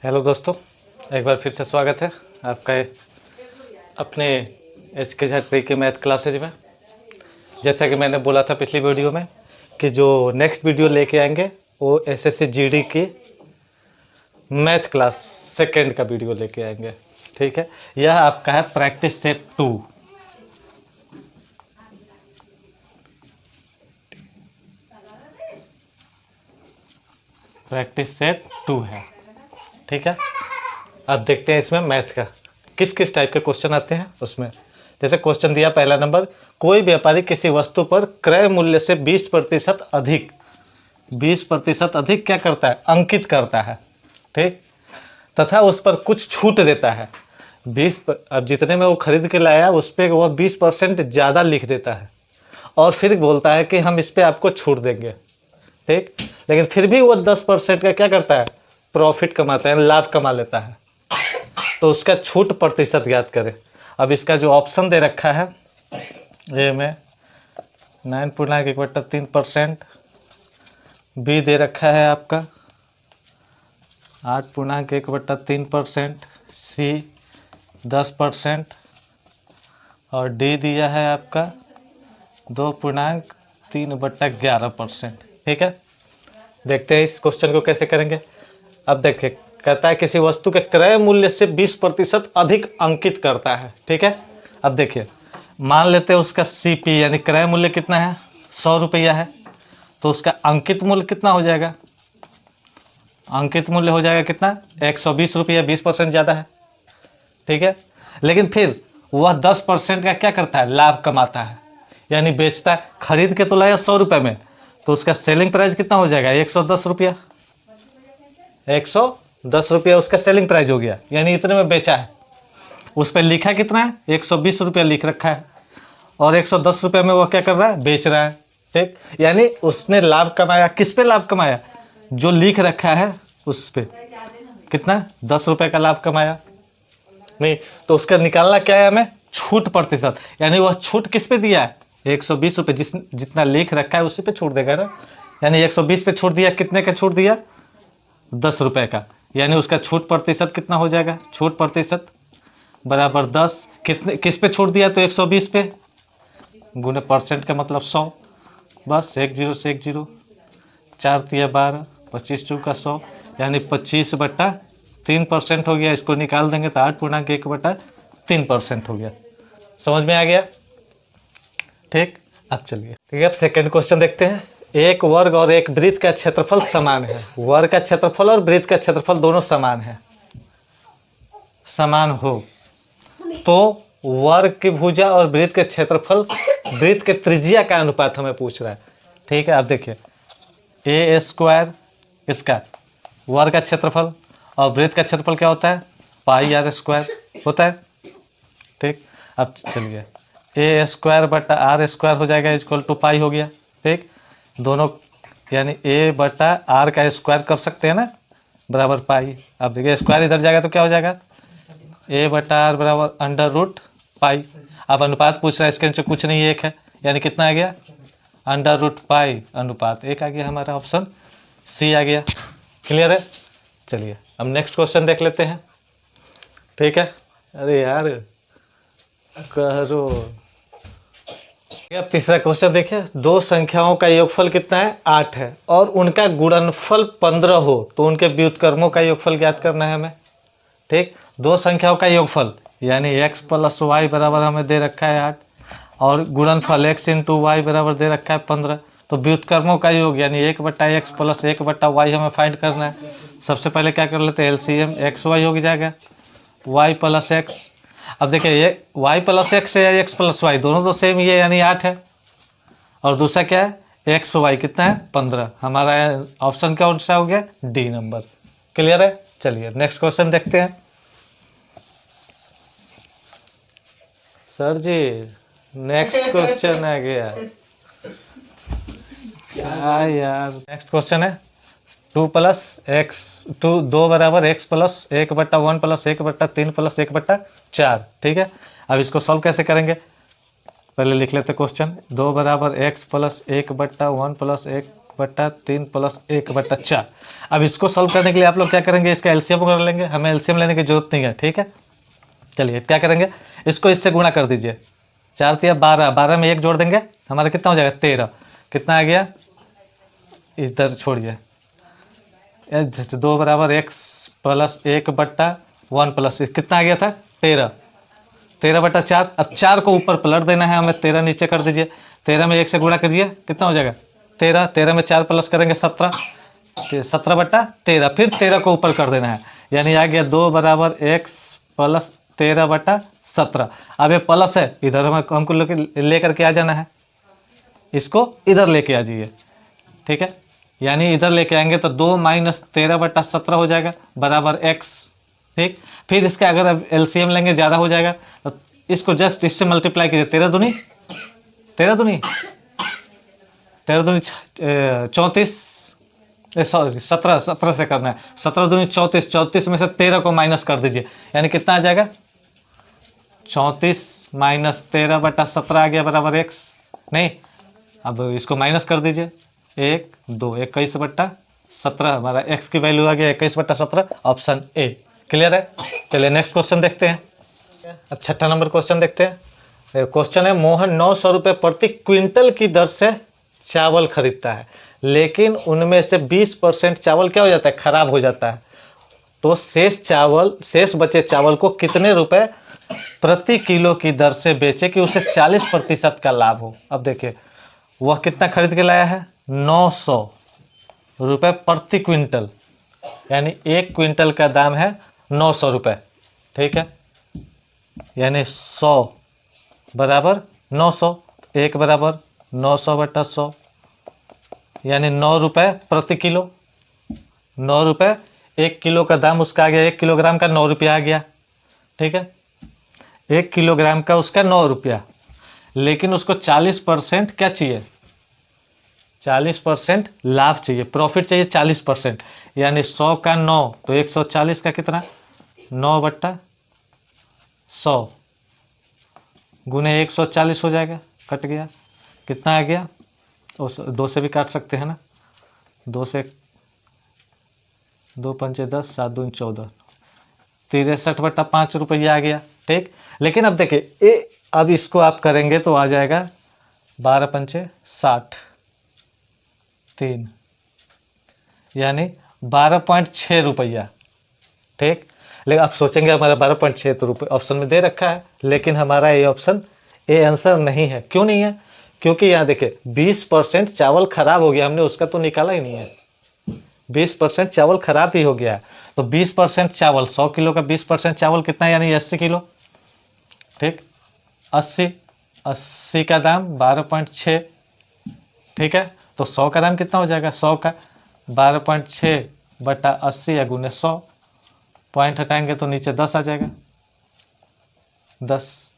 Hello दोस्तों, एक बार फिर से स्वागत है आपका अपने HK के मैथ क्लासेज में। जैसा कि मैंने बोला था पिछली वीडियो में कि जो नेक्स्ट वीडियो लेके आएंगे वो SSC GD की मैथ क्लास सेकेंड का वीडियो लेके आएंगे। ठीक है, यह आपका है प्रैक्टिस सेट 2। प्रैक्टिस सेट 2 है। ठीक है, अब देखते हैं इसमें मैथ का किस किस टाइप के क्वेश्चन आते हैं। उसमें जैसे क्वेश्चन दिया पहला नंबर, कोई व्यापारी किसी वस्तु पर क्रय मूल्य से 20% अधिक 20% अधिक क्या करता है, अंकित करता है। ठीक, तथा उस पर कुछ छूट देता है। अब जितने में वो खरीद के लाया उस पर वह 20% ज़्यादा लिख देता है और फिर बोलता है कि हम इस पर आपको छूट देंगे। ठीक, लेकिन फिर भी वो 10% का क्या करता है, प्रॉफिट कमाता है, लाभ कमा लेता है। तो उसका छूट प्रतिशत ज्ञात करें। अब इसका जो ऑप्शन दे रखा है ए में 9.1/3%, बी दे रखा है आपका 8.1/3%, सी 10% और डी दिया है आपका 2.3/11%। ठीक है, देखते हैं इस क्वेश्चन को कैसे करेंगे। अब देखिए, कहता है किसी वस्तु के क्रय मूल्य से 20% अधिक अंकित करता है। ठीक है, अब देखिए मान लेते हैं उसका CP यानी क्रय मूल्य कितना है, 100 रुपया है, तो उसका अंकित मूल्य कितना हो जाएगा, अंकित मूल्य हो जाएगा कितना, 120 रुपया, 20% ज़्यादा है। ठीक है, लेकिन फिर वह 10% का क्या करता है, लाभ कमाता है, यानी बेचता है। खरीद के तो लाया 100 रुपये में, तो उसका सेलिंग प्राइस कितना हो जाएगा, 110 रुपया। 110 रुपया उसका सेलिंग प्राइस हो गया, यानी इतने में बेचा है। उस पर लिखा कितना है, 120 रुपया लिख रखा है और 110 रुपये में वो क्या कर रहा है, बेच रहा है। ठीक, यानी उसने लाभ कमाया। किस पे लाभ कमाया, जो लिख रखा है उस पर कितना, 10 रुपये का लाभ कमाया। नहीं तो उसका निकालना क्या है हमें, छूट प्रतिशत, यानी वह छूट किस पे दिया है, 120 रुपये, जितना लिख रखा है उसी पे छूट देगा ना। यानी 120 पे छूट दिया, कितने का छूट दिया, 10 रुपये का, यानी उसका छूट प्रतिशत कितना हो जाएगा, छूट प्रतिशत बराबर 10, कितने किस पे छूट दिया, तो 120 पे, गुने परसेंट का मतलब 100, बस 1 0 से 1 0, 4 तिया 12, 25 चौका 100, यानी 25/3% हो गया। इसको निकाल देंगे तो 8.1/3% हो गया। समझ में आ गया। ठीक, अब चलिए, ठीक है, अब सेकेंड क्वेश्चन देखते हैं। एक वर्ग और एक वृत्त का क्षेत्रफल समान है। वर्ग का क्षेत्रफल और वृत्त का क्षेत्रफल दोनों समान है। समान हो तो वर्ग की भुजा और वृत्त के क्षेत्रफल वृत्त के त्रिज्या का अनुपात हमें पूछ रहा है। ठीक है, अब देखिए A² इसका वर्ग का क्षेत्रफल और वृत्त का क्षेत्रफल क्या होता है, πr² होता है। ठीक, अब चलिए A²/r² हो जाएगा इक्वल टू पाई हो गया। ठीक, दोनों यानी A/r का स्क्वायर कर सकते हैं ना, बराबर पाई। अब देखिए स्क्वायर इधर जाएगा तो क्या हो जाएगा, A/r बराबर √पाई। अब अनुपात पूछ रहा है, इसके नीचे कुछ नहीं, एक है, यानी कितना आ गया, √पाई अनुपात 1 आ गया। हमारा ऑप्शन सी आ गया। क्लियर है। चलिए अब नेक्स्ट क्वेश्चन देख लेते हैं। ठीक है, अरे यार करो। अब तीसरा क्वेश्चन देखिए, दो संख्याओं का योगफल कितना है, 8 है और उनका गुणनफल 15 हो तो उनके व्युत्क्रमों का योगफल ज्ञात करना है हमें। ठीक, दो संख्याओं का योगफल यानी x + y बराबर हमें दे रखा है 8 और गुणनफल x × y बराबर दे रखा है 15। तो व्युत्क्रमों का योग यानी 1/x + 1/y हमें फाइंड करना है। सबसे पहले क्या कर लेते हैं, LCM xy हो जाएगा y + x। अब देखिए ये y + x या x + y दोनों तो सेम ही है, यानी 8 है, और दूसरा क्या है, xy कितना है, 15। हमारा ऑप्शन क्या सा हो गया, डी नंबर। क्लियर है। चलिए नेक्स्ट क्वेश्चन देखते हैं। सर जी नेक्स्ट क्वेश्चन आ गया, क्या यार। नेक्स्ट क्वेश्चन है 2 + x 2 बराबर x + 1/1 + 1/3 + 1/4। ठीक है, अब इसको सॉल्व कैसे करेंगे, पहले लिख लेते क्वेश्चन। 2 बराबर x + 1/1 + 1/3 प्लस 1/4। अब इसको सॉल्व करने के लिए आप लोग क्या करेंगे, इसका एलसीएम कर लेंगे, हमें एलसीएम लेने की जरूरत नहीं है, ठीक है। चलिए क्या करेंगे, इसको इससे गुणा कर दीजिए, 4 तिया 12, 12 में 1 जोड़ देंगे, हमारा कितना हो जाएगा 13। कितना आ गया, इधर छोड़िए, 2 बराबर x प्लस 1/1 प्लस कितना आ गया था 13, 13/4। अब 4 को ऊपर पलट देना है हमें, 13 नीचे कर दीजिए, 13 में 1 से गुणा करिए, कितना हो जाएगा 13, 13 में 4 प्लस करेंगे 17, 17/13, फिर 13 को ऊपर कर देना है, यानी आ गया 2 बराबर x प्लस 13/17। अब ये प्लस है, इधर हमको लेकर के आ जाना है, इसको इधर लेके आ जाइए, ठीक है। यानी इधर लेके आएंगे तो 2 माइनस 13/17 हो जाएगा बराबर x, ठीक। फिर इसका अगर अब एलसीएम लेंगे ज़्यादा हो जाएगा, तो इसको जस्ट इससे मल्टीप्लाई कीजिए, 13 दूनी 34, सॉरी 17 से करना है, 17 दूनी 34, 34 में से 13 को माइनस कर दीजिए, यानी कितना आ जाएगा 34 माइनस 13/17 आ गया बराबर x। नहीं, अब इसको माइनस कर दीजिए, 1 2 21/17 हमारा x की वैल्यू आ गया 21/17, ऑप्शन ए। क्लियर है। चलिए नेक्स्ट क्वेश्चन देखते हैं। अब 6ठा नंबर क्वेश्चन देखते हैं। क्वेश्चन है, मोहन 900 रुपये प्रति क्विंटल की दर से चावल खरीदता है, लेकिन उनमें से 20% चावल क्या हो जाता है, खराब हो जाता है। तो शेष बचे चावल को कितने रुपए प्रति किलो की दर से बेचे कि उसे 40% का लाभ हो। अब देखिए वह कितना खरीद के लाया है, 900 रुपये प्रति क्विंटल, यानी 1 क्विंटल का दाम है 900 रुपये, ठीक है। यानी 100 बराबर 900, 1 बराबर 900/100, यानी 9 रुपये प्रति किलो, 9 रुपये, 1 किलो का दाम उसका आ गया, 1 किलोग्राम का 9 रुपया आ गया, ठीक है। 1 किलोग्राम का उसका 9 रुपया, लेकिन उसको 40% क्या चाहिए, 40% लाभ चाहिए, प्रॉफिट चाहिए 40%, यानी 100 का 9 तो 140 का कितना, 9/100 गुने 140 हो जाएगा, कट गया, कितना आ गया, 2 से भी काट सकते हैं ना, 2 से 2 पंचे 10, 7 दूनी 14, 63/5 रुपया आ गया, ठीक। लेकिन अब देखिए अब इसको आप करेंगे तो आ जाएगा 12 पंचे 60, 3, यानी 12.6 रुपया, ठीक। लेकिन आप सोचेंगे हमारा 12.6 तो रुपये ऑप्शन में दे रखा है, लेकिन हमारा ये ऑप्शन ए आंसर नहीं है। क्यों नहीं है, क्योंकि यहाँ देखिए 20% चावल खराब हो गया, हमने उसका तो निकाला ही नहीं है, 20% चावल खराब ही हो गया है। तो 20% चावल, 100 किलो का 20% चावल कितना है, यानी 80 किलो, ठीक। 80 का दाम 12.6, ठीक है। तो 100 का दाम कितना हो जाएगा, 100 का 12.6/80 या गुने 100, पॉइंट हटाएंगे तो नीचे 10 आ जाएगा, 10,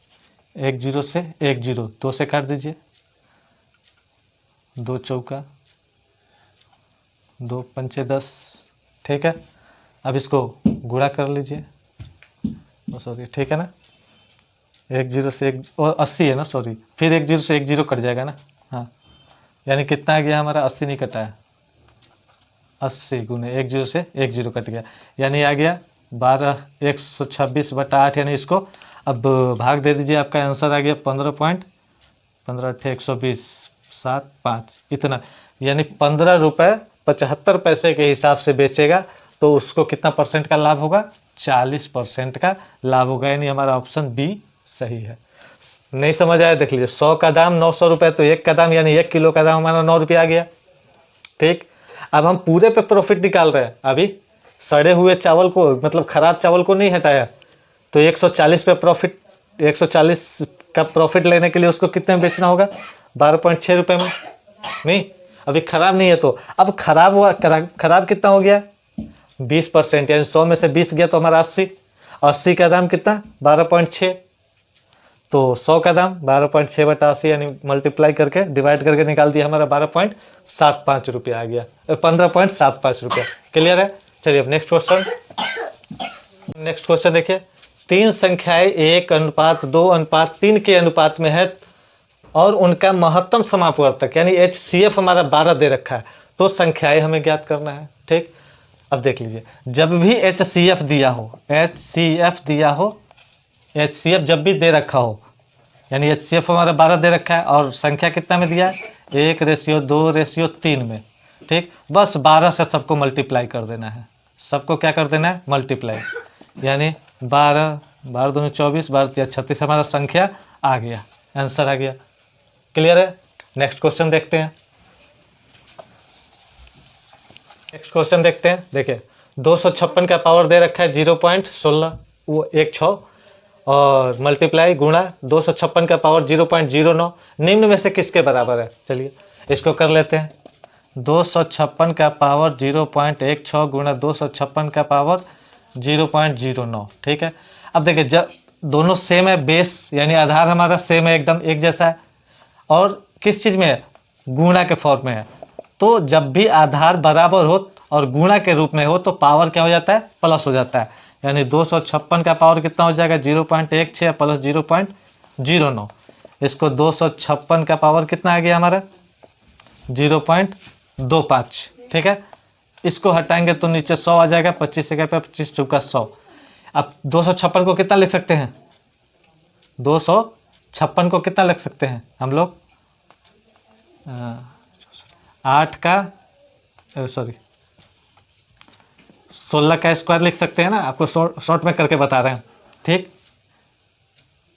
1 0 से 1 0, 2 से काट दीजिए, 2 चौका 2 पंचे 10, ठीक है। अब इसको गुणा कर लीजिए, सॉरी, ठीक है ना, 1 0 से 1 और 80 है ना, सॉरी, फिर 1 0 से 1 0 कट जाएगा ना, हाँ, यानी कितना आ गया हमारा, 80 नहीं कटा है, 80 गुने 1 0 से 1 0 कट गया, यानी आ गया 126/8, यानी इसको अब भाग दे दीजिए, आपका आंसर आ गया 15.15 7 5 इतना, यानी 15 रुपये 75 पैसे के हिसाब से बेचेगा तो उसको कितना परसेंट का लाभ होगा, 40% का लाभ होगा, यानी हमारा ऑप्शन बी सही है। नहीं समझ आया, देख लीजिए, 100 का दाम 900 रुपये, तो 1 का दाम यानी 1 किलो का दाम हमारा 9 रुपये आ गया, ठीक। अब हम पूरे पे प्रॉफिट निकाल रहे हैं, अभी सड़े हुए चावल को, मतलब खराब चावल को नहीं हटाया, तो 140 पे प्रॉफिट, 140 का प्रॉफिट लेने के लिए उसको कितने में बेचना होगा, 12.6 रुपये में, नहीं, अभी खराब नहीं है, तो अब खराब हुआ, खराब कितना हो गया, 20%, यानी 100 में से 20 गया तो हमारा 80, 80 का दाम कितना, 12.6, तो 100 का दाम 12.6/80, यानी मल्टीप्लाई करके डिवाइड करके निकाल दिया, हमारा 12.75 रुपया आ गया, 15.75 रुपया। क्लियर है। चलिए अब नेक्स्ट क्वेश्चन देखिए, 3 संख्याएं 1:2:3 के अनुपात में है और उनका महत्तम समापवर्तक यानी HCF हमारा 12 दे रखा है, तो संख्याएं हमें ज्ञात करना है। ठीक, अब देख लीजिए, जब भी HCF दिया हो, HCF दिया हो, HCF जब भी दे रखा हो, यानी HCF हमारा 12 दे रखा है और संख्या कितना में दिया है, 1:2:3 में। ठीक, बस 12 से सबको मल्टीप्लाई कर देना है, सबको क्या कर देना है, मल्टीप्लाई, यानी 12, 12 दूनी 24, 12 तिया 36, हमारा संख्या आ गया, आंसर आ गया। क्लियर है? नेक्स्ट क्वेश्चन देखते हैं। नेक्स्ट क्वेश्चन देखते हैं। देखिए 256 का पावर दे रखा है 0.16, वो 16 और मल्टीप्लाई गुणा 256 का पावर 0.09, निम्न में से किसके बराबर है? चलिए इसको कर लेते हैं। 256 का पावर 0.16 गुणा 256 का पावर 0.09। ठीक है, अब देखिए जब दोनों सेम है, बेस यानी आधार हमारा सेम है, एकदम एक जैसा है, और किस चीज़ में है, गुणा के फॉर्म में है। तो जब भी आधार बराबर हो और गुणा के रूप में हो तो पावर क्या हो जाता है, प्लस हो जाता है, यानी 256 का पावर कितना हो जाएगा, 0.16 प्लस 0.09। इसको 256 का पावर कितना आ गया हमारा, 0.25। ठीक है, इसको हटाएंगे तो नीचे 100 आ जाएगा, 25 से 25 चौका 100। अब 256 को कितना लिख सकते हैं, 256 को कितना लिख सकते हैं हम लोग, 16 का स्क्वायर लिख सकते हैं ना, आपको शॉर्ट में करके बता रहे हैं। ठीक,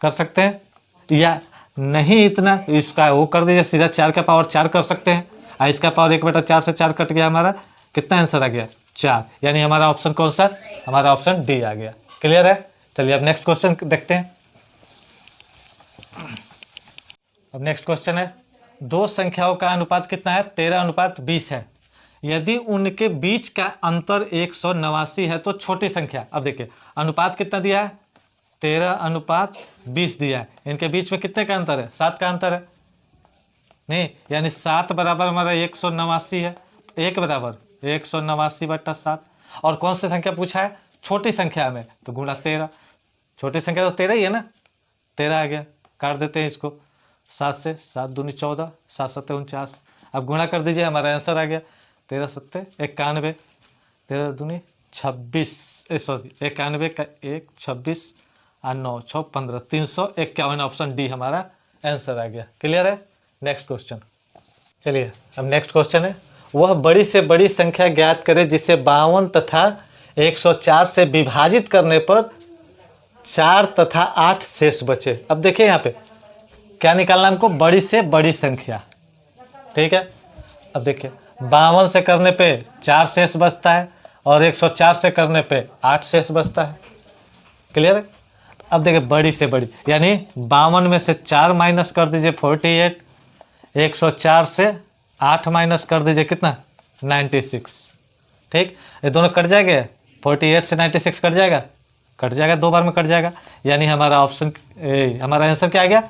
कर सकते हैं, या नहीं इतना इसका वो कर दीजिए, सीधा 4 का पावर 4 कर सकते हैं, और इसका पावर 1/4 से 4 कट गया, हमारा कितना आंसर आ गया, 4, यानी हमारा ऑप्शन कौन सा, हमारा ऑप्शन डी आ गया। क्लियर है? चलिए अब नेक्स्ट क्वेश्चन देखते हैं। अब नेक्स्ट क्वेश्चन है, दो संख्याओं का अनुपात कितना है, 13:20 है। यदि उनके बीच का अंतर 189 है तो छोटी संख्या। अब देखिए अनुपात कितना दिया है, 13:20 दिया है, इनके बीच में कितने का अंतर है, 7 का अंतर है, नहीं यानी 7 बराबर हमारा 189 है, 1 बराबर 189/7। और कौन सी संख्या पूछा है, छोटी संख्या में, तो गुणा 13, छोटी संख्या तो 13 ही है ना, 13 आ गया, काट देते हैं इसको 7 से, 7 दूनी 14, 7 7 49। अब गुणा कर दीजिए, हमारा आंसर आ गया 13 7 91, 13 दूनी 26, सॉरी 91 का 1 26 और 9 6 15, 351, ऑप्शन डी हमारा आंसर आ गया। क्लियर है? Next question. चलिए अब नेक्स्ट क्वेश्चन है, वह बड़ी से बड़ी संख्या ज्ञात करे जिसे 52 तथा 104 से विभाजित करने पर 4 तथा 8 शेष बचे। अब देखिए यहाँ पे क्या निकालना हमको, बड़ी से बड़ी संख्या। ठीक है, अब देखिए 52 से करने पे 4 शेष बचता है और 104 से करने पे 8 शेष बचता है। क्लियर है? अब देखिए बड़ी से बड़ी, यानी 52 में से 4 माइनस कर दीजिए 48, 104 से 8 माइनस कर दीजिए कितना, 96। ठीक, ये दोनों कट जाएंगे, 48 से 96 कट जाएगा, कट जाएगा, 2 बार में कट जाएगा, यानी हमारा ऑप्शन हमारा आंसर क्या आ गया,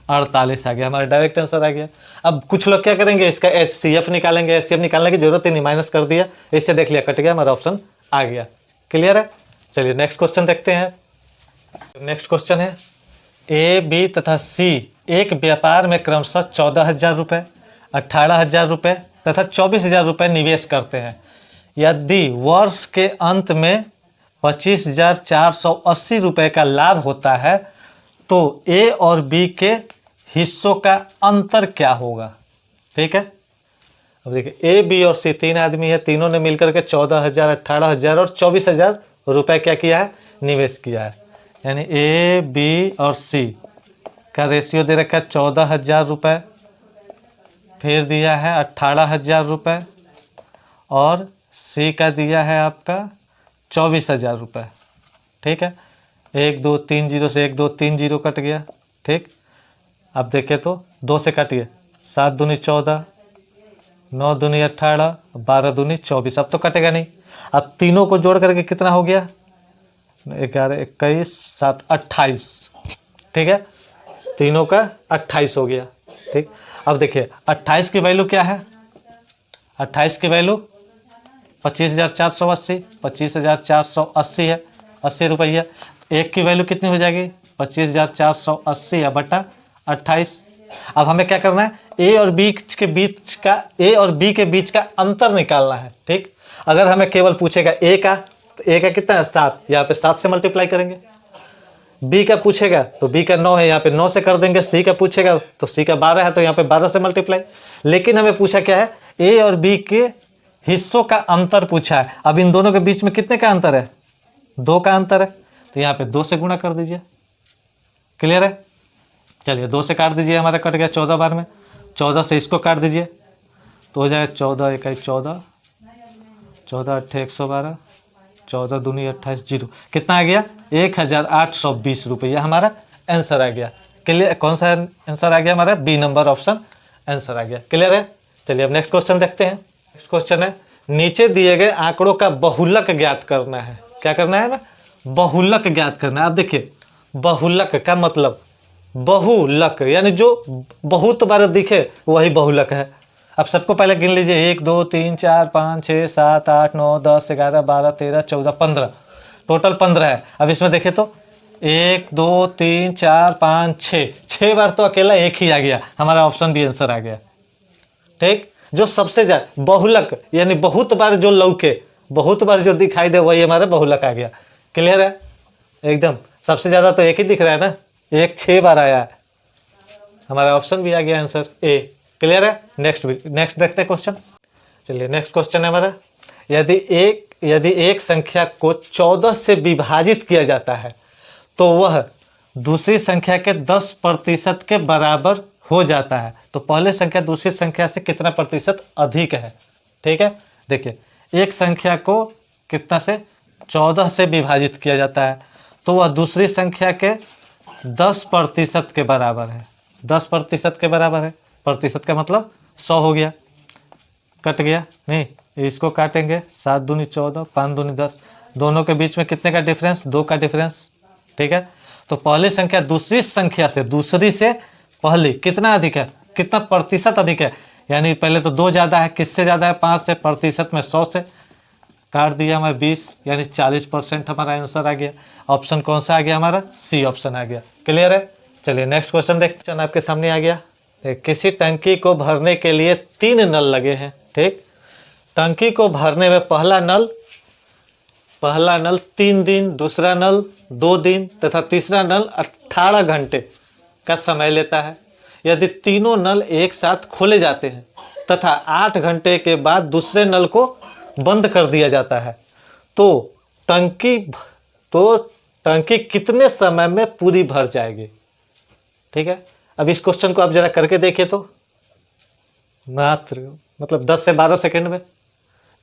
48 आ गया, हमारा डायरेक्ट आंसर आ गया। अब कुछ लोग क्या करेंगे, इसका HCF निकालेंगे, HCF निकालने की जरूरत ही नहीं, माइनस कर दिया, इससे देख लिया कट गया, हमारा ऑप्शन आ गया। क्लियर है? चलिए नेक्स्ट क्वेश्चन देखते हैं। नेक्स्ट क्वेश्चन है, A, B तथा C एक व्यापार में क्रमशः 14,000 रुपये, 18,000 रुपये तथा 24,000 रुपये निवेश करते हैं। यदि वर्ष के अंत में 25,480 रुपये का लाभ होता है तो A और B के हिस्सों का अंतर क्या होगा। ठीक है, अब देखिए A, B और C 3 आदमी है, तीनों ने मिलकर के 14,000, 18,000 और 24,000 रुपये क्या किया है, निवेश किया है। यानी A, B और C का रेशियो दे रखा है 14,000 रुपये, फिर दिया है 18,000 रुपये और C का दिया है आपका 24,000 रुपये। ठीक है, 1 2 3 0 से 1 2 3 0 कट गया। ठीक, अब देखें तो 2 से काटिए, 7 दूनी 14, 9 दूनी 18, 12 दूनी 24, अब तो कटेगा नहीं। अब तीनों को जोड़ करके कितना हो गया, 11 21 7 28। ठीक है, तीनों का 28 हो गया। ठीक, अब देखिए 28 की वैल्यू क्या है, 28 की वैल्यू 25,480, 25,480 है, 80 रुपये। एक की वैल्यू कितनी हो जाएगी, 25,480 बटा 28, अब हमें क्या करना है, ए और बी के बीच का अंतर निकालना है। ठीक, अगर हमें केवल पूछेगा ए का, तो ए का कितना है 7, यहाँ पे 7 से मल्टीप्लाई करेंगे। बी का पूछेगा तो बी का 9 है, यहाँ पे 9 से कर देंगे। सी का पूछेगा तो सी का 12 है, तो यहाँ पे 12 से मल्टीप्लाई। लेकिन हमें पूछा क्या है, ए और बी के हिस्सों का अंतर पूछा है। अब इन दोनों के बीच में कितने का अंतर है, 2 का अंतर है, तो यहाँ पे 2 से गुणा कर दीजिए। क्लियर है, चलिए 2 से काट दीजिए, हमारा कट गया 14 बार में। 14 से इसको काट दीजिए तो हो जाएगा 14 इकाई 14, 14 अट्ठे 112, 14 दूनी 28, 0 कितना आ गया 1820 रुपये हमारा आंसर आ गया। क्लियर, कौन सा आंसर आ गया हमारा, बी नंबर ऑप्शन आंसर आ गया। क्लियर है, चलिए अब नेक्स्ट क्वेश्चन देखते हैं। नेक्स्ट क्वेश्चन है, नीचे दिए गए आंकड़ों का बहुलक ज्ञात करना है। क्या करना है ना, बहुलक ज्ञात करना है। अब देखिए बहुलक का मतलब, बहुलक यानी जो बहुत बार दिखे वही बहुलक है। अब सबको पहले गिन लीजिए, 1 2 3 4 5 6 7 8 9 10 11 12 13 14 15, टोटल 15 है। अब इसमें देखें तो 1 2 3 4 5 6 बार तो अकेला एक ही आ गया, हमारा ऑप्शन बी आंसर आ गया। ठीक, जो सबसे ज्यादा बहुलक यानी बहुत बार जो लौके, बहुत बार जो दिखाई दे वही हमारा बहुलक आ गया। क्लियर है एकदम, सबसे ज़्यादा तो एक ही दिख रहा है ना, एक 6 बार आया है, हमारा ऑप्शन भी आ गया आंसर ए। क्लियर है, नेक्स्ट देखते हैं क्वेश्चन। चलिए नेक्स्ट क्वेश्चन है हमारा, यदि एक संख्या को 14 से विभाजित किया जाता है तो वह दूसरी संख्या के 10% के बराबर हो जाता है, तो पहले संख्या दूसरी संख्या से कितना प्रतिशत अधिक है। ठीक है, देखिए एक संख्या को कितना से 14 से विभाजित किया जाता है तो वह दूसरी संख्या के 10% के बराबर है। 10% के बराबर है, प्रतिशत का मतलब 100 हो गया, कट गया नहीं, इसको काटेंगे 7 दूनी 14 5 दूनी 10, दोनों के बीच में कितने का डिफरेंस, 2 का डिफरेंस। ठीक है, तो पहली संख्या दूसरी संख्या से, दूसरी से पहली कितना अधिक है, कितना प्रतिशत अधिक है, यानी पहले तो 2 ज़्यादा है, किससे ज़्यादा है 5 से, प्रतिशत में 100 से काट दिया हमारे 20 यानी 40% हमारा आंसर आ गया। ऑप्शन कौन सा आ गया हमारा, सी ऑप्शन आ गया। क्लियर है, चलिए नेक्स्ट क्वेश्चन देखते हैं, आपके सामने आ गया। किसी टंकी को भरने के लिए 3 नल लगे हैं। ठीक, टंकी को भरने में पहला नल 3 दिन, दूसरा नल 2 दिन तथा तीसरा नल 18 घंटे का समय लेता है। यदि तीनों नल एक साथ खोले जाते हैं तथा 8 घंटे के बाद दूसरे नल को बंद कर दिया जाता है तो टंकी कितने समय में पूरी भर जाएगी। ठीक है, अब इस क्वेश्चन को आप जरा करके देखिए तो, मात्र मतलब 10 से 12 सेकंड में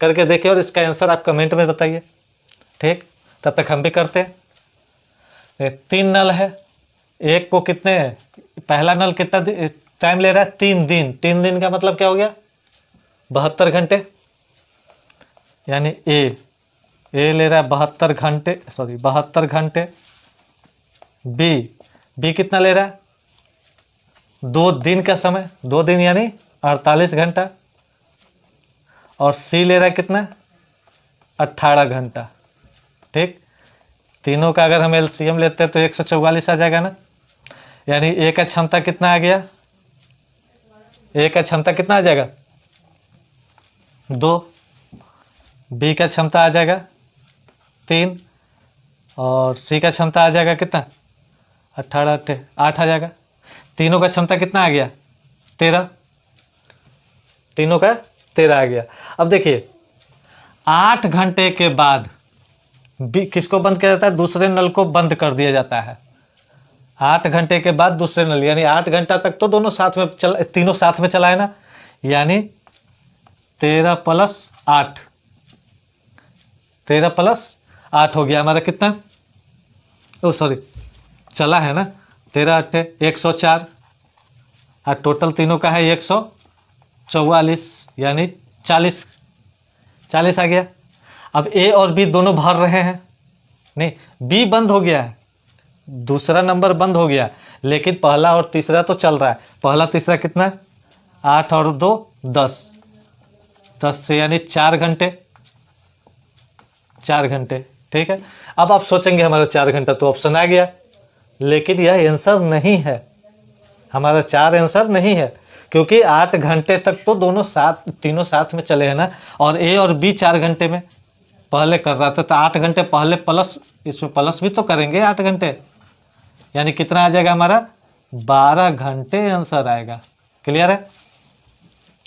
करके देखिए और इसका आंसर आप कमेंट में बताइए। ठीक, तब तक हम भी करते हैं। 3 नल है, एक को कितने, पहला नल कितना टाइम ले रहा है, 3 दिन। 3 दिन का मतलब क्या हो गया, 72 घंटे, यानी ए ले रहा है 72 घंटे, 72 घंटे। बी कितना ले रहा है, 2 दिन का समय, 2 दिन यानी 48 घंटा। और सी ले रहा है कितना, 18 घंटा। ठीक, तीनों का अगर हम एलसीएम लेते हैं तो 144 आ जाएगा ना, यानी ए का क्षमता कितना आ गया, ए का क्षमता कितना आ जाएगा 2, बी का क्षमता आ जाएगा 3 और सी का क्षमता आ जाएगा कितना 18 8 आ जाएगा। तीनों का क्षमता कितना आ गया 13, तीनों का 13 आ गया। अब देखिए 8 घंटे के बाद किसको बंद किया जाता है, दूसरे नल को बंद कर दिया जाता है। 8 घंटे के बाद दूसरे नल, यानी 8 घंटा तक तो दोनों साथ में तीनों साथ में चलाए ना, यानी 13 + 8, 13 + 8 हो गया हमारा कितना, चला है ना, 13 8 104 और टोटल तीनों का है 144 यानी 40 आ गया। अब ए और बी दोनों भर रहे हैं, नहीं बी बंद हो गया है, दूसरा नंबर बंद हो गया, लेकिन पहला और तीसरा तो चल रहा है। पहला तीसरा कितना है 8 और 2 10 से यानी 4 घंटे। ठीक है, अब आप सोचेंगे हमारा 4 घंटा तो ऑप्शन आ गया, लेकिन यह आंसर नहीं है। हमारा 4 आंसर नहीं है, क्योंकि 8 घंटे तक तो तीनों साथ में चले हैं ना, और ए और बी 4 घंटे में पहले कर रहा था, तो 8 घंटे पहले प्लस इसमें प्लस भी तो करेंगे 8 घंटे, यानी कितना आ जाएगा हमारा 12 घंटे आंसर आएगा। क्लियर है,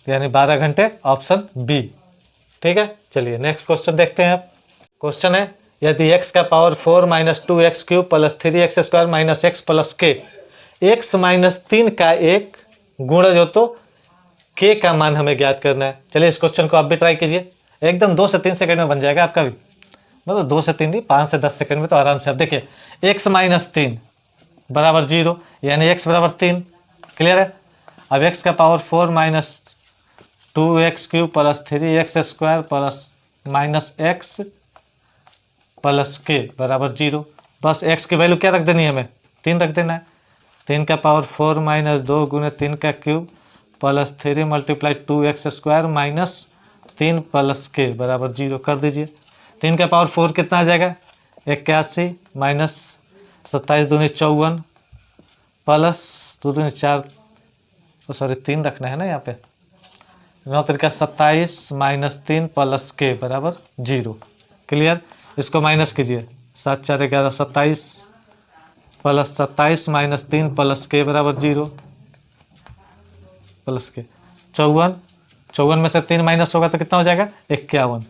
यानी 12 घंटे ऑप्शन बी। ठीक है, चलिए नेक्स्ट क्वेश्चन देखते हैं। क्वेश्चन है यदि x का power 4 minus 2x cube plus 3x square minus x plus के x माइनस 3 का एक गुणज हो तो k का मान हमें ज्ञात करना है। चलिए इस क्वेश्चन को आप भी ट्राई कीजिए, एकदम 2 से 3 सेकंड में बन जाएगा आपका भी, मतलब 2 से 3 नहीं 5 से 10 सेकंड में तो आराम से। आप देखिए x माइनस 3 बराबर 0, यानी x बराबर 3। क्लियर है, अब x का power 4 minus 2x cube plus 3x square plus minus x plus के बराबर 0। बस x की वैल्यू क्या रख देनी है, हमें 3 रख देना है। 3 का पावर 4 माइनस 2 गुने 3 का cube plus 3 multiply 2x square minus 3 plus के बराबर 0 कर दीजिए। 3 का पावर 4 कितना आ जाएगा 81 माइनस 27 दूनी 54 प्लस 2 दूनी 4, तो सॉरी 3 रखना है ना यहाँ पे, 9 तरीका 27 माइनस 3 प्लस के बराबर 0। क्लियर, इसको माइनस कीजिए, 7 4 11 27 प्लस 27 माइनस 3 प्लस के बराबर 0 प्लस के 54 में से 3 माइनस होगा तो कितना हो जाएगा 51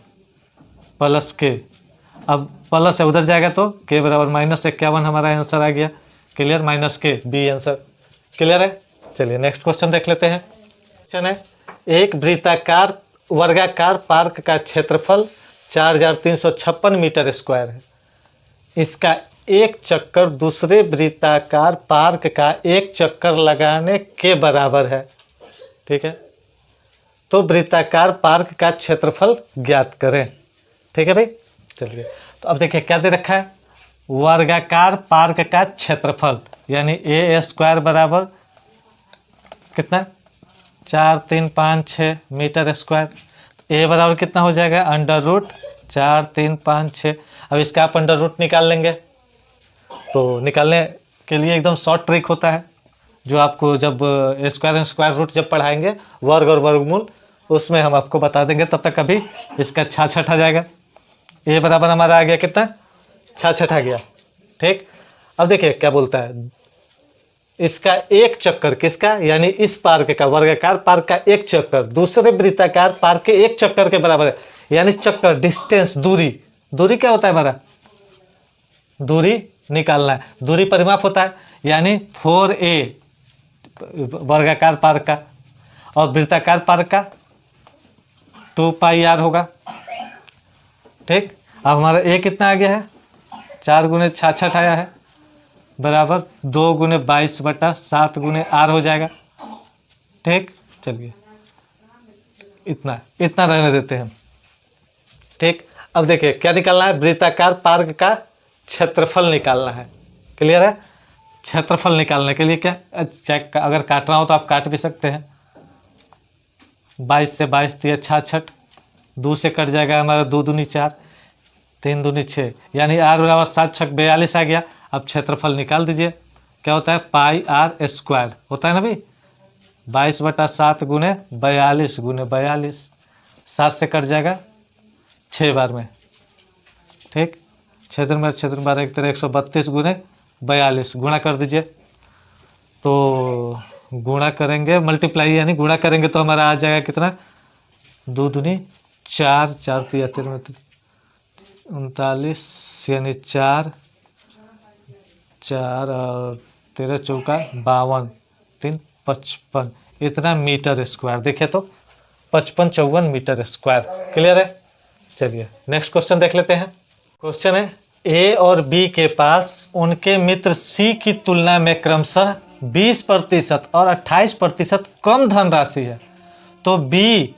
प्लस के, अब प्लस है उधर जाएगा तो के बराबर माइनस 51 हमारा आंसर आ गया। क्लियर, माइनस के बी आंसर। क्लियर है, चलिए नेक्स्ट क्वेश्चन देख लेते हैं। क्वेश्चन है एक वृत्ताकार वर्गाकार पार्क का क्षेत्रफल 4356 मीटर स्क्वायर है, इसका एक चक्कर दूसरे वृत्ताकार पार्क का एक चक्कर लगाने के बराबर है। ठीक है, तो वृत्ताकार पार्क का क्षेत्रफल ज्ञात करें। ठीक है भाई, चलिए तो अब देखिए क्या दे रखा है, वर्गाकार पार्क का क्षेत्रफल यानी ए स्क्वायर बराबर कितना 4 3 5 6 मीटर स्क्वायर। ए बराबर कितना हो जाएगा अंडर रूट 4 3 5 6। अब इसका आप अंडर रूट निकाल लेंगे, तो निकालने के लिए एकदम शॉर्ट ट्रिक होता है जो आपको जब स्क्वायर रूट जब पढ़ाएंगे वर्ग और वर्गमूल, उसमें हम आपको बता देंगे, तब तक अभी इसका 66 आ जाएगा। ए बराबर हमारा आ गया कितना 66 आ गया। ठीक, अब देखिए क्या बोलता है, इसका एक चक्कर किसका यानी इस पार्क का वर्गाकार पार्क का एक चक्कर दूसरे वृत्ताकार पार्क के एक चक्कर के बराबर है, यानी चक्कर डिस्टेंस दूरी क्या होता है हमारा, दूरी निकालना है, दूरी परिमाप होता है, यानी 4a वर्गाकार पार्क का और वृत्ताकार पार्क का 2πr होगा। ठीक, अब हमारा a कितना आ गया है 4 गुने 66 आया है बराबर 2 गुने 22 बटा 7 गुने r हो जाएगा। ठीक, चलिए इतना रहने देते हैं। ठीक, अब देखिए क्या निकालना है, वृत्ताकार पार्क का क्षेत्रफल निकालना है। क्लियर है, क्षेत्रफल निकालने के लिए क्या चेक, अगर काटना हो तो आप काट भी सकते हैं। 22 से 22 दिया 66, 2 से कट जाएगा हमारा 2 दूनी 4 3 दूनी 6, यानी r बराबर 7 6 42 आ गया। अब क्षेत्रफल निकाल दीजिए, क्या होता है पाई r स्क्वायर होता है ना भाई, 22 बटा 7 गुने 42 गुने 42, 7 से कट जाएगा 6 बार में। ठीक, क्षेत्र में 12 एक तरह 132 गुने 42 गुणा कर दीजिए, तो गुणा करेंगे मल्टीप्लाई यानी गुणा करेंगे तो हमारा आ जाएगा कितना 2 दूनी 4 4 73 में 39 यानी 4 4 और 13 चौका 52 3 55 इतना मीटर स्क्वायर। देखिए तो 55 54 मीटर स्क्वायर। क्लियर है, चलिए नेक्स्ट क्वेश्चन देख लेते हैं। क्वेश्चन है ए और बी के पास उनके मित्र सी की तुलना में क्रमशः 20% और 28% कम धनराशि है, तो बी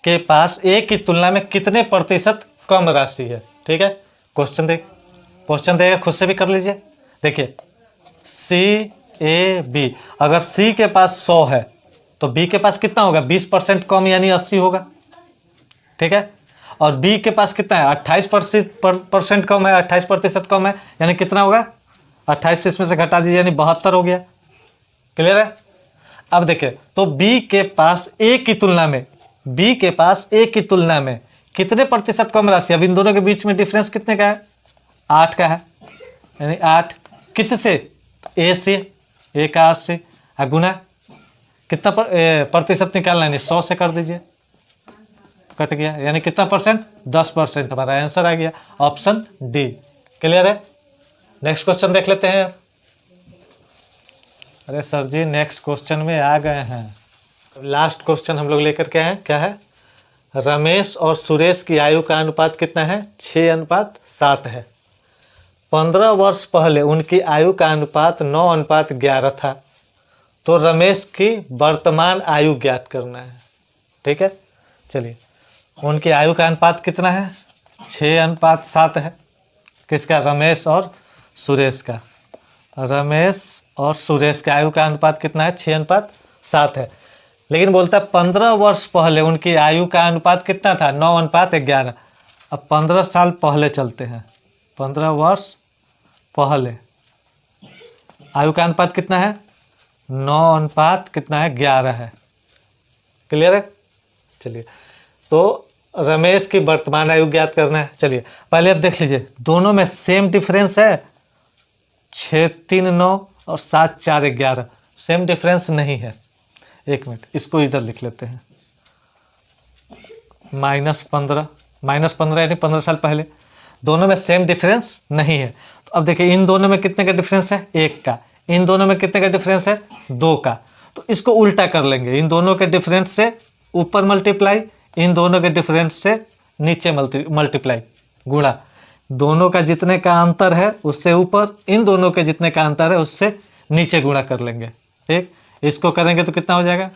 के पास ए की तुलना में कितने प्रतिशत कम राशि है। ठीक है, क्वेश्चन देगा, खुद से भी कर लीजिए। देखिए सी ए बी, अगर सी के पास 100 है तो बी के पास कितना होगा 20% कम यानी 80 होगा। ठीक है, और बी के पास कितना है 28% कम है, 28% कम है यानी कितना होगा 28 इसमें से घटा दीजिए यानी 72 हो गया। क्लियर है। अब देखिए तो बी के पास ए की तुलना में, बी के पास ए की तुलना में कितने प्रतिशत कम राशि, अब इन दोनों के बीच में डिफरेंस कितने का है, 8 का है, यानी 8 किससे, ए से, ए का 8 से, गुना कितना प्रतिशत निकालना है, 100 से कर दीजिए, कट गया, यानी कितना परसेंट, 10% हमारा आंसर आ गया, ऑप्शन डी। क्लियर है। नेक्स्ट क्वेश्चन देख लेते हैं। अरे सर जी नेक्स्ट क्वेश्चन में आ गए हैं। लास्ट क्वेश्चन हम लोग लेकर के आए हैं, क्या है, रमेश और सुरेश की आयु का अनुपात कितना है, 6:7 है। 15 वर्ष पहले उनकी आयु का अनुपात 9:11 था। तो रमेश की वर्तमान आयु ज्ञात करना है। ठीक है, चलिए उनकी आयु का अनुपात कितना है, 6:7 है। किसका, रमेश और सुरेश का। रमेश और सुरेश का आयु का अनुपात कितना है, 6:7 है। लेकिन बोलता है 15 वर्ष पहले उनकी आयु का अनुपात कितना था, 9:11। अब 15 साल पहले चलते हैं, 15 वर्ष पहले आयु का अनुपात कितना है, 9:11 है। क्लियर है। चलिए तो रमेश की वर्तमान आयु ज्ञात करना है। चलिए पहले अब देख लीजिए, दोनों में सेम डिफरेंस है, 6 3 9 और 7 4 11, सेम डिफरेंस नहीं है। एक मिनट इसको इधर लिख लेते हैं, -15 यानी 15 साल पहले, दोनों में सेम डिफरेंस नहीं है। तो अब देखिए इन दोनों में कितने का डिफरेंस है, 1 का, इन दोनों में कितने का डिफरेंस है, 2 का। तो इसको उल्टा कर लेंगे, इन दोनों के डिफरेंस से ऊपर मल्टीप्लाई, इन दोनों के डिफरेंस से नीचे मल्टीप्लाई, गुणा, दोनों का जितने का अंतर है उससे ऊपर, इन दोनों के जितने का अंतर है उससे नीचे गुणा कर लेंगे। ठीक, इसको करेंगे तो कितना हो जाएगा,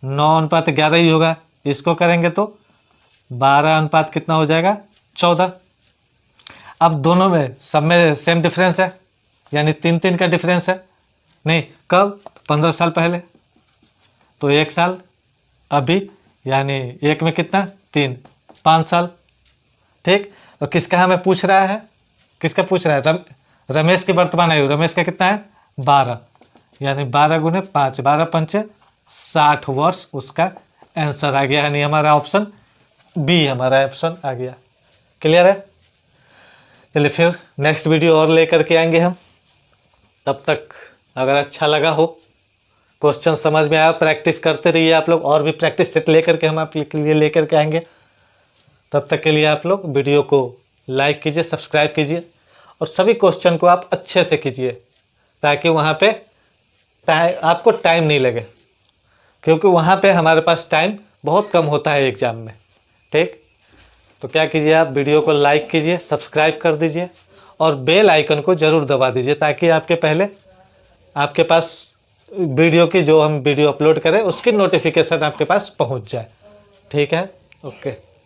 9:11 ही होगा। इसको करेंगे तो 12 कितना हो जाएगा, 14। अब दोनों में सब में सेम डिफरेंस है, यानी 3 का डिफरेंस है। नहीं कब, 15 साल पहले, तो 1 साल अभी, यानी एक में कितना, 3, 5 साल। ठीक, तो किसका हमें पूछ रहा है, किसका पूछ रहा है, रमेश की वर्तमान आयु, रमेश का कितना है, 12, यानी 12 × 5, 12 × 60 वर्ष उसका आंसर आ गया, यानी हमारा ऑप्शन बी हमारा ऑप्शन आ गया। क्लियर है। चलिए फिर नेक्स्ट वीडियो और लेकर के आएंगे हम। तब तक अगर अच्छा लगा हो, क्वेश्चन समझ में आया, प्रैक्टिस करते रहिए आप लोग, और भी प्रैक्टिस सेट लेकर के हम आपके लिए लेकर के आएंगे। तब तक के लिए आप लोग वीडियो को लाइक कीजिए, सब्सक्राइब कीजिए, और सभी क्वेश्चन को आप अच्छे से कीजिए, ताकि वहाँ पे आपको टाइम नहीं लगे, क्योंकि वहाँ पे हमारे पास टाइम बहुत कम होता है एग्ज़ाम में। ठीक, तो क्या कीजिए, आप वीडियो को लाइक कीजिए, सब्सक्राइब कर दीजिए, और बेल आइकन को ज़रूर दबा दीजिए, ताकि आपके पहले आपके पास वीडियो की, जो हम वीडियो अपलोड करें उसकी नोटिफिकेशन आपके पास पहुँच जाए। ठीक है, ओके।